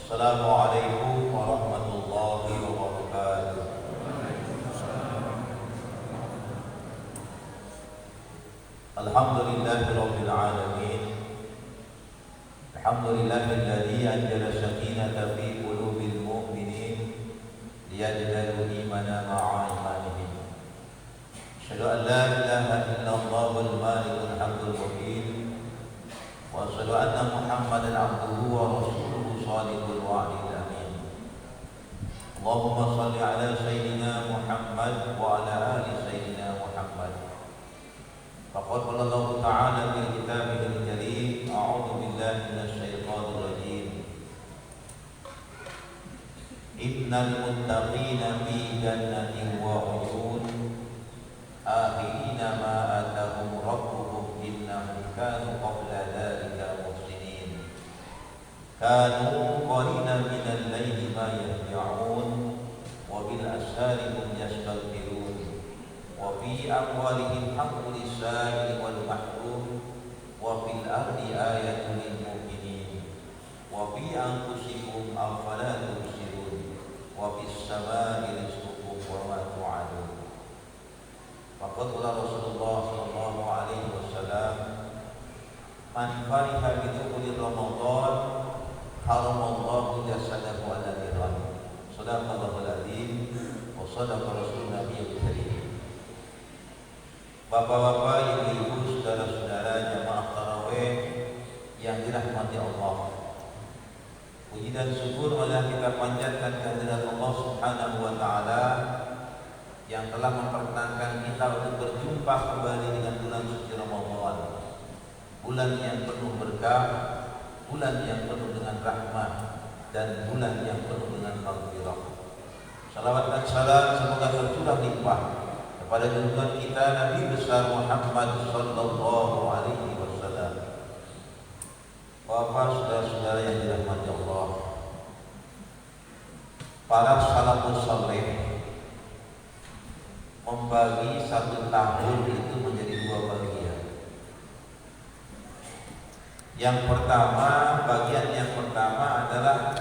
Assalamualaikum warahmatullahi wabarakatuh. Alhamdulillahirabbil alamin. Alhamdulillahilladzi anzala sakinata fi qulubil mu'minin liyazdadu imanan ma'a imanihim. Asyhadu an la ilaha illallahul malikul haqqul mubin wa asyhadu anna Muhammadan abduhu wa rasuluhu shadiqul wa'dil amin. Allahumma shalli ala sayyidina Muhammad wa ala ali sayyidina Muhammad. Faqad qala Allah Ta'ala fi kitabihil karim, a'udzu billahi minasy syaithanir rajim. Innal muttaqina fi jannatin wa 'uyun akhirina ma atahum rabbuhum innahum kanu qabla dzalika muhsinin. Kanu qalilan minal laili ma yahja'un wa bil ashari hum yastaghfirun. Wa fi amwalihim haqqul lis-sa'ili wal mahrum wa fil ardi ayatun lil mu'minin wa fi anfusikum afala tubsirun wa fis samaa'i rizqukum wa ma tu'adun. Faqad qala Rasulullah sallallahu alaihi wasallam, man fariha bi dukhuli Ramadan haramallahu jasadahu ala niran. Shadaqallahul adzim wa shadaqa rasulun nabiyil karim. Bapak-bapak, ibu-ibu, saudara-saudara jamaah tarawih yang dirahmati Allah, puji dan syukur marilah kita panjatkan kehadirat Allah Subhanahu wa Ta'ala yang telah memperkenankan kita untuk berjumpa kembali dengan bulan suci Ramadan, bulan yang penuh berkah, bulan yang penuh dengan rahmat, dan bulan yang penuh dengan maghfirah. Salawat dan salam semoga tercurah limpah pada junjungan kita Nabi besar Muhammad sallallahu alaihi wasallam. Bapak, saudara-saudara yang dirahmati Allah, para salafus saleh membagi satu tahun itu menjadi dua bagian. Yang pertama, bagian yang pertama adalah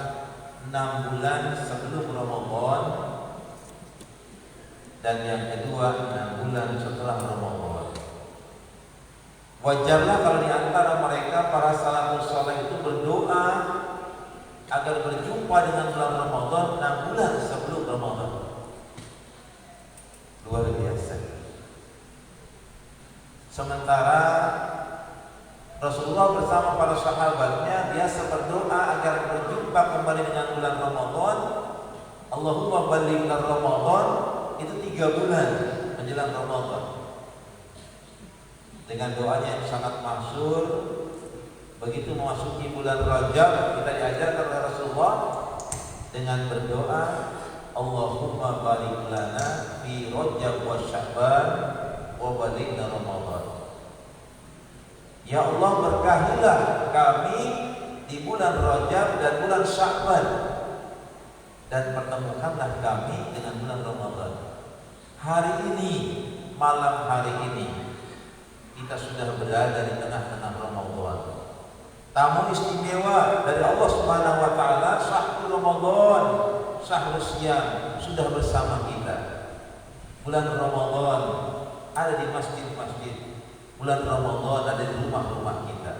6 bulan sebelum Ramadan, dan yang kedua 6 bulan setelah Ramadan. Wajarlah kalau di antara mereka para salafus saleh itu berdoa agar berjumpa dengan bulan Ramadan 6 bulan sebelum Ramadan. Luar biasa. Sementara Rasulullah bersama para sahabatnya biasa berdoa agar berjumpa kembali dengan bulan Ramadan. Allahumma ballighna Ramadan, itu 3 bulan menjelang Ramadan. Dengan doanya yang sangat masyhur, begitu memasuki bulan Rajab kita diajarkan oleh Rasulullah dengan berdoa, Allahumma barik lana fi Rajab wa Sya'ban wa balighna Ramadan. Ya Allah, berkahilah kami di bulan Rajab dan bulan Sya'ban, dan pertemukanlah kami dengan bulan Ramadan. Hari ini, malam hari ini, kita sudah berada di tengah-tengah Ramadan. Tamu istimewa dari Allah Subhanahu wa Ta'ala, syahrul Ramadan, syahrul Syam, sudah bersama kita. Bulan Ramadan ada di masjid-masjid, bulan Ramadan ada di rumah-rumah kita.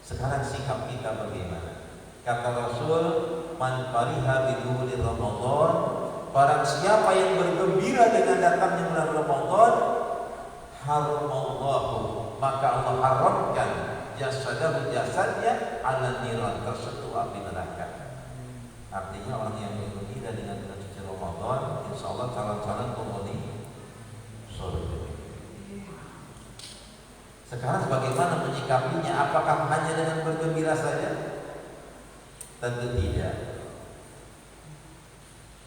Sekarang sikap kita bagaimana? Kata Rasul, man fariha bidukhuli Ramadan, barang siapa yang bergembira dengan datangnya bulan Ramadan, haramallahu, maka Allah haramkan jasadahu, jasadnya, ala niran, tersentuh api neraka. Artinya orang yang bergembira dengan bulan suci Ramadan, insya Allah calon-calon penghuni surga. Sekarang bagaimana menyikapinya? Apakah hanya dengan bergembira saja? Tentu tidak.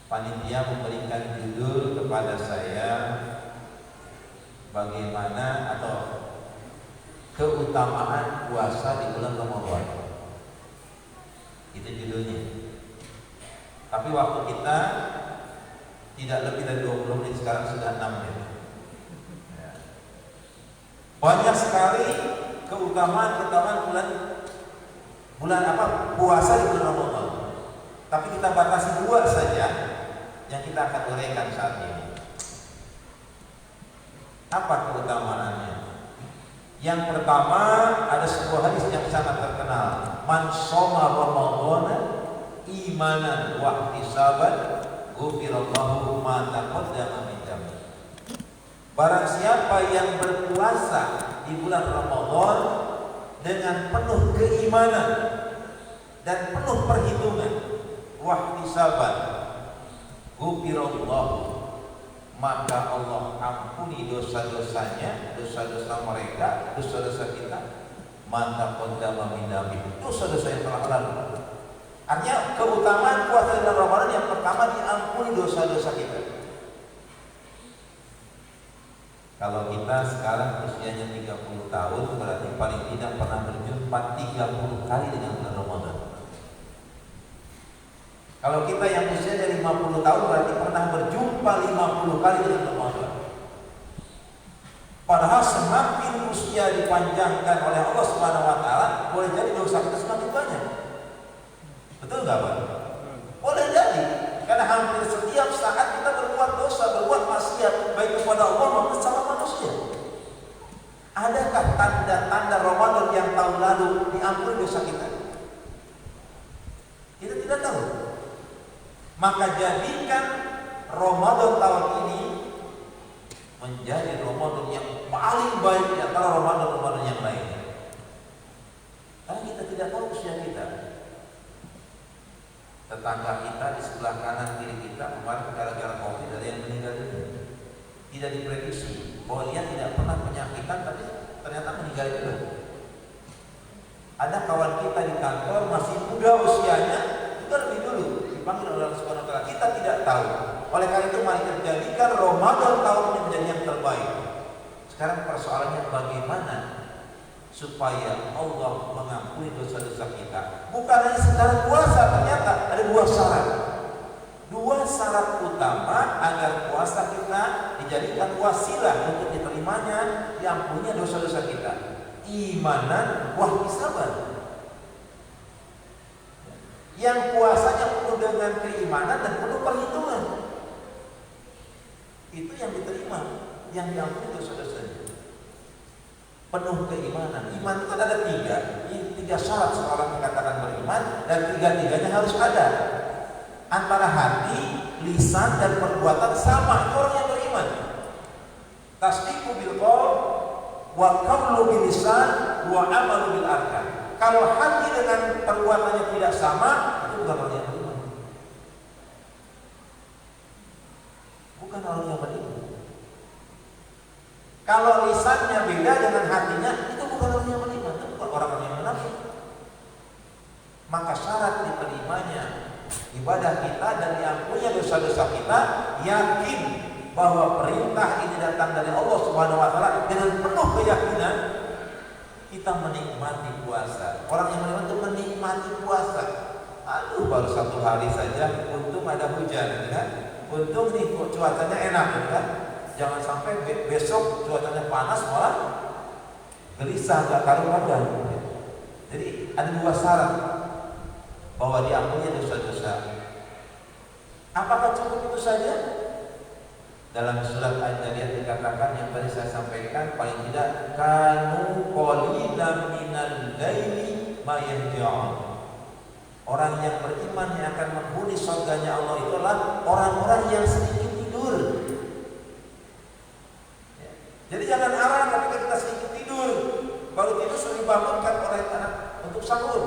Panitia memberikan judul kepada saya, bagaimana atau keutamaan puasa di bulan Ramadan. Itu judulnya. Tapi waktu kita tidak lebih dari 20 menit, sekarang sudah 6 menit. Banyak sekali keutamaan bulan puasa di bulan Ramadan. Tapi kita batasi 2 saja yang kita akan uraikan saat ini. Apa keutamaannya? Yang pertama, ada sebuah hadis yang sangat terkenal. Man shoma Ramadhana imanan wa ihtisaban ghufirallahu ma taqaddama min dhanbi. Barang siapa yang berpuasa di bulan Ramadan dengan penuh keimanan dan penuh perhitungan, wa ihtisaban ghufirallahu, maka Allah ampuni dosa-dosanya, dosa-dosa mereka, dosa-dosa kita, manta qadama min dhanbi, dosa-dosa yang telah lalu. Artinya keutamaan puasa bulan Ramadan yang pertama, diampuni dosa-dosa kita. Kalau kita sekarang usianya 30 tahun, berarti paling tidak pernah berjumpa 30 kali dengan bulan Ramadan. Kalau kita yang usianya 50 tahun, berarti pernah berjumpa 50 kali dengan Ramadan. Padahal semakin usia dipanjangkan oleh Allah Subhanahu wa taala, boleh jadi dosa kita semakin banyak. Betul nggak, Pak? Boleh jadi, karena hampir setiap saat kita berbuat dosa, berbuat maksiat, baik kepada Allah maupun sama manusia. Adakah tanda-tanda Ramadan yang tahun lalu diampuni dosa kita? Kita tidak tahu. Maka jadikan Ramadan tahun ini menjadi Ramadan yang paling baik di antara Ramadan-Ramadan yang lainnya. Karena kita tidak tahu usia kita. Tetangga kita di sebelah kanan kiri kita kemarin gara-gara COVID ada yang meninggal dunia. Tidak diprediksi bahwa dia tidak pernah penyakitan, tapi ternyata meninggal juga. Ada kawan kita di kantor masih muda usianya, juga lebih dulu dipanggil oleh Allah Subhanahu wa taala. Kita tidak tahu. Oleh karena itu mari kita jadikan Ramadan tahun ini menjadi yang terbaik. Sekarang persoalannya bagaimana supaya Allah mengampuni dosa-dosa kita. Bukan hanya sekedar puasa, ternyata ada 2 syarat. 2 syarat utama agar puasa kita dijadikan wasilah untuk diterimanya, diampuninya dosa-dosa kita. Imanan wa ihtisaban. Yang puasanya penuh dengan keimanan dan penuh perhitungan, itu yang diterima, yang diampuni dosa-dosanya. Penuh keimanan. Iman itu ada 3 syarat seorang dikatakan beriman, dan 3-tiganya harus ada. Antara hati, lisan, dan perbuatan sama, itu orang yang beriman. Tasdiqu bil qaul wa qawlu bil lisan wa amalu bil arkan. Kalau hati dengan perbuatannya tidak sama, itu bukan orang yang beriman. Bukan orang yang beriman. Kalau lisannya beda dengan hatinya, itu bukan orang yang beriman, itu bukan orang yang munafik. Maka syarat diterimanya ibadah kita dan diampuninya dosa-dosa kita, yakin bahwa perintah ini datang dari Allah Subhanahu wa taala. Dengan penuh keyakinan kita menikmati puasa. Orang yang beriman itu menikmati puasa. Aduh, baru 1 hari saja, untung ada hujan, kan? Untung nih cuacanya enak, kan? Jangan sampai besok cuacanya panas malah gelisah, gak karu-karuan. Jadi ada 2 syarat bahwa diampuni dosa-dosa. Apakah cukup itu saja? Dalam surat Al-Zariyat dikatakan yang tadi saya sampaikan, paling tidak kanu qalilan minal laili ma yahja'un. Orang yang beriman yang akan menghuni surganya Allah itulah orang-orang yang sedikit tidur. Jadi jangan arang ketika kita sedikit tidur, baru tidur sudah dibangunkan oleh anak untuk sahur.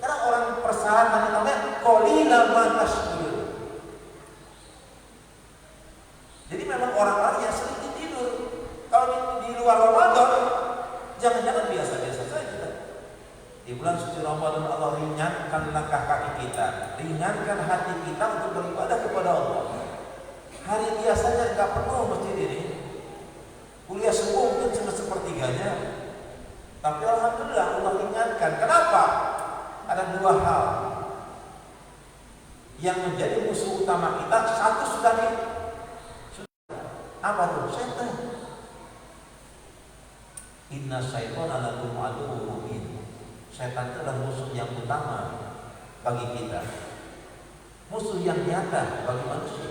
Karena orang persahaan namanya qalilan ma tashkur. Jadi memang orang-orang yang sedikit tidur. Kalau di luar Ramadan, jangan-jangan biasa-biasa saja. Di bulan suci Ramadan Allah ringankan langkah kaki kita, ringankan hati kita untuk beribadah kepada Allah. Hari biasanya nggak penuh masjid ini. Kuliah subuh mungkin cuma sepertiganya. Tapi alhamdulillah Allah ringankan. Kenapa? Ada 2 hal yang menjadi musuh utama kita. Satu sudah apa tuh? Setan. Inna syaitana lakum aduwwun mubin. Setan itu adalah musuh yang utama bagi kita. musuh yang nyata bagi manusia.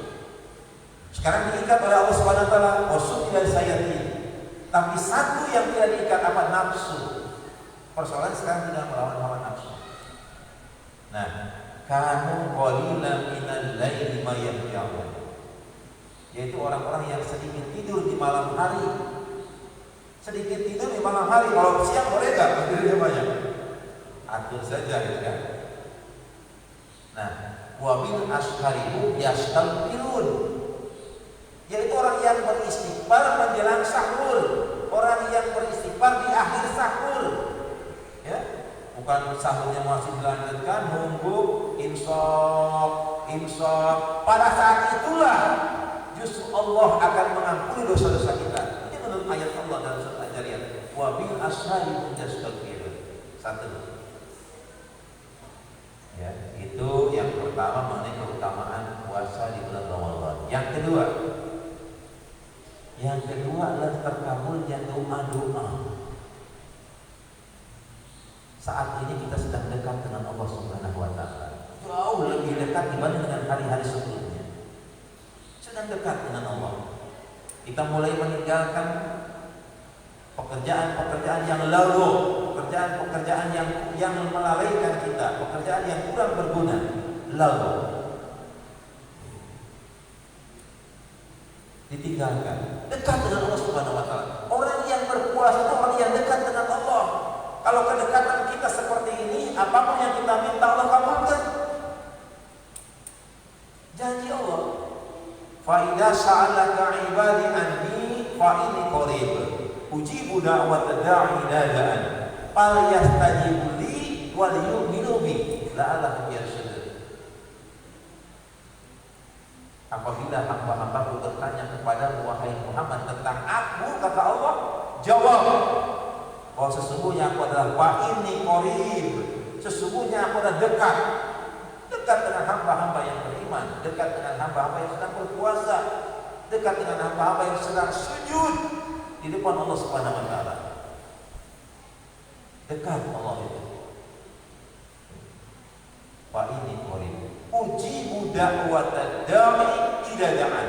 Sekarang diikat oleh Allah Subhanahu wa taala, "Wasud tidak sayati." Tapi satu yang tidak diikat apa? Nafsu. Persoalan sekarang tidak melawan hawa nafsu. Nah, kanu qalilan minal laili ma yahjaun. Yaitu orang-orang yang sedikit tidur di malam hari. Sedikit tidur di malam hari. Kalau siang boleh enggak? Tidurnya banyak. Atur saja gitu kan. Nah, wa min asharihu yastalqirun. Yaitu orang yang beristighfar menjelang sahur, orang yang beristighfar di akhir sahur, ya, bukan sahurnya masih dilanjutkan, nunggu insaf. Pada saat itulah justru Allah akan mengampuni dosa-dosa kita. Ini menurut ayat Allah dalam surat Al-Jariyah. Wa bil ashari yastaghfirun. Satu. Ya, itu yang pertama mengenai keutamaan puasa di bulan Ramadan. Yang kedua adalah terkabulnya doa-doa. Saat ini kita sedang dekat dengan Allah Subhanahu wa taala. Jauh lebih dekat dibanding dengan hari-hari sebelumnya. Sedang dekat dengan Allah. Kita mulai meninggalkan pekerjaan-pekerjaan yang lalu, pekerjaan-pekerjaan yang melalaikan kita, pekerjaan yang kurang berguna, lalu ditinggalkan, dekat dengan Allah Subhanahu wa taala. Orang yang berpuasa itu orang yang dekat dengan Allah. Kalau kedekatan kita seperti ini, apapun yang kita minta Allah kabulkan. Janji Allah. Fa idza sa'alaka 'ibadi anni fa inni qarib. Ujibu da'watad da'i idza da'an. Fal yastajibu li wal yu'minu bi la'allahum yarshudun. Apabila hamba-hambaku bertanya kepada wahai Muhammad tentang aku, kata Allah, jawab bahwa sesungguhnya aku adalah inni qarib. Sesungguhnya aku adalah dekat dengan hamba-hamba yang beriman, dekat dengan hamba-hamba yang sedang berpuasa, dekat dengan hamba-hamba yang sedang sujud di depan Allah Subhanahu wa taala. Dekat Allah itu. Inni qarib. Ujibu da'watad da'i idza da'an.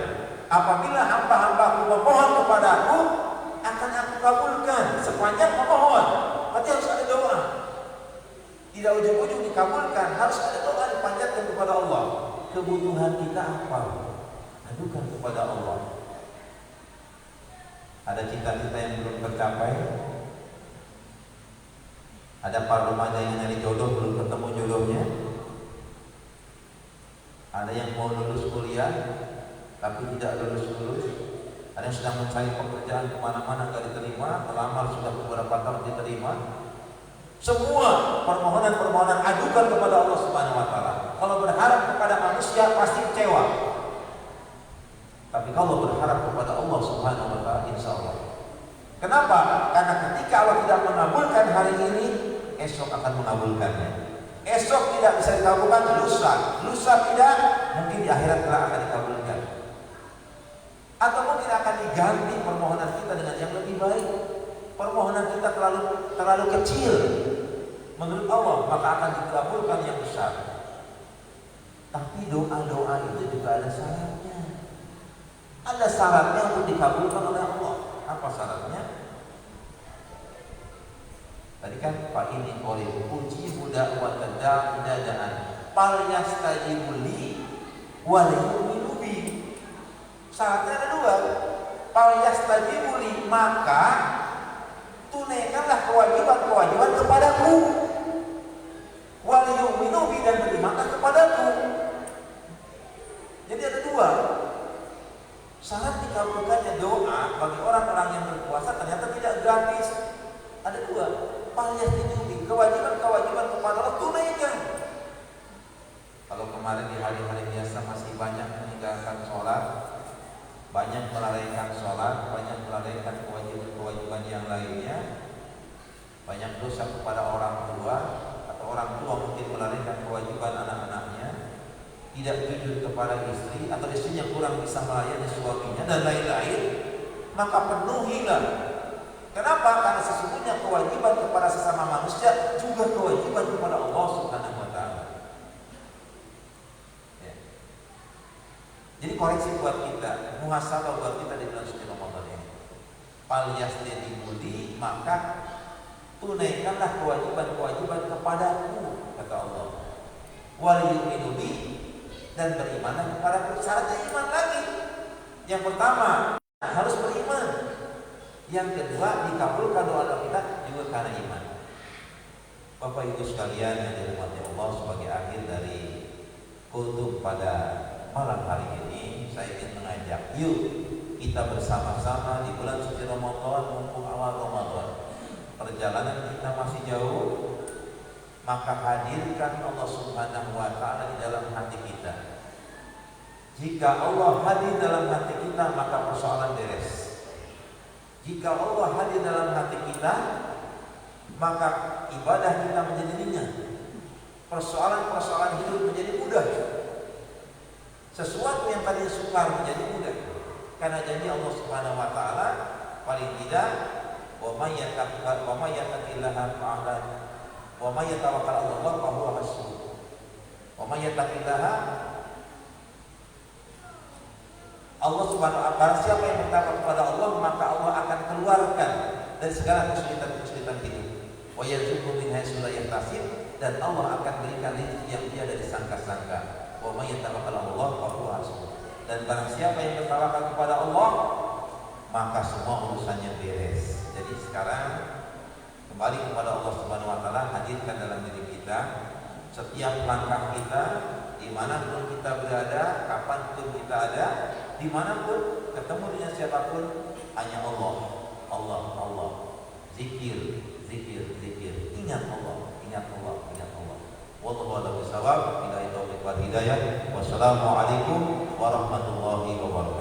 Apabila hamba-hambaku memohon kepadaku, akan aku kabulkan sepanjang memohon. Berarti harus ada doa. Tidak ujung-ujung dikabulkan, harus ada doa dipanjatkan kepada Allah. Kebutuhan kita apa? Adukan kepada Allah. Ada cita-cita yang belum tercapai. Ada para remaja yang nyari jodoh belum ketemu jodohnya. Ada yang mau lulus kuliah tapi tidak lulus. Ada yang sedang mencari pekerjaan kemana-mana nggak diterima, melamar sudah beberapa tahun diterima. Semua permohonan adukan kepada Allah Subhanahu wa taala. Kalau berharap kepada manusia pasti kecewa. Tapi kalau berharap kepada Allah Subhanahu wa taala, insya Allah. Kenapa? Karena ketika Allah tidak mengabulkan hari ini, esok akan mengabulkannya. Esok tidak bisa dikabulkan, lusa tidak, mungkin di akhirat kelak akan dikabulkan. Atau mungkin akan diganti permohonan kita dengan yang lebih baik. Permohonan kita terlalu kecil menurut Allah, maka akan dikabulkan yang besar. Tapi doa-doa itu juga ada syaratnya. Ada syaratnya untuk dikabulkan oleh Allah. Apa syaratnya? Tadi kan Pak ini oleh uji budak watad da'i idza da'an. Fal yastajibu li wal yu'minu bi. Syaratnya ada dua. Fal yastajibu li, maka tunaikanlah kewajiban-kewajiban kepadaku. Wal yu'minu bi, dan berimanlah kepadaku. Jadi ada dua. Syarat dikabulkannya doa bagi orang-orang yang berpuasa ternyata tidak gratis. Ada dua. Palyastidubi, kewajiban-kewajiban kepada Allah tunaikan. Kalau kemarin di hari-hari biasa masih banyak meninggalkan sholat, banyak melalaikan sholat, banyak melalaikan kewajiban-kewajiban yang lainnya, banyak dosa kepada orang tua, atau orang tua mungkin melalaikan kewajiban anak-anaknya, tidak jujur kepada istri, atau istrinya kurang bisa melayani suaminya, dan lain-lain, maka penuhilah. Kenapa? Karena sesungguhnya kewajiban kepada sesama manusia juga kewajiban kepada Allah Subhanahu wa taala. Ya. Jadi koreksi buat kita, muhasabah buat kita di bulan suci Ramadan ini. Fal yasdidi mudi, maka tunaikanlah kewajiban-kewajiban kepadaku, kata Allah. Wal yu'minu bi, dan berimanlah kepadaku. Syaratnya iman lagi. Yang pertama harus beriman. Yang kedua dikabulkan doa kita juga karena iman. Bapak Ibu sekalian yang dirahmati Allah, sebagai akhir dari khutbah pada malam hari ini, saya ingin mengajak, yuk kita bersama-sama di bulan suci Ramadan, mumpung awal Ramadan. Perjalanan kita masih jauh, maka hadirkan Allah Subhanahu wa ta'ala di dalam hati kita. Jika Allah hadir dalam hati kita, maka persoalan beres. Jika Allah hadir dalam hati kita, maka ibadah kita menjadi ringan. Persoalan-persoalan hidup menjadi mudah. Sesuatu yang tadinya sukar menjadi mudah. Karena janji Allah Subhanahu wa ta'ala, paling tidak, wa may yattaqillaha ta'ala wa may yatawakkal 'ala Allah fa huwa hasbuh. Wa may yattaqillaha, Allah Subhanahu wa ta'ala, siapa yang bertakwa kepada Allah, maka Allah akan keluarkan dari segala kesulitan-kesulitan hidup. Wa yarzuqhu min haitsu la yahtasib, dan Allah akan berikan rezeki yang tiada disangka-sangka. Wa may yatawakkal 'ala Allah fa huwa hasbuh. Dan barang siapa yang bertawakal kepada Allah, maka semua urusannya beres. Jadi sekarang kembali kepada Allah Subhanahu wa ta'ala, hadirkan dalam diri kita setiap langkah kita, dimanapun kita berada, kapanpun kita ada, dimanapun ketemu dengan siapapun, hanya Allah, Allah, Allah. Zikir, zikir, zikir. Ingat Allah, ingat Allah, ingat Allah. Wallahu a'lam bishawab. Billahi taufiq wal hidayah. Wassalamualaikum warahmatullahi wabarakatuh.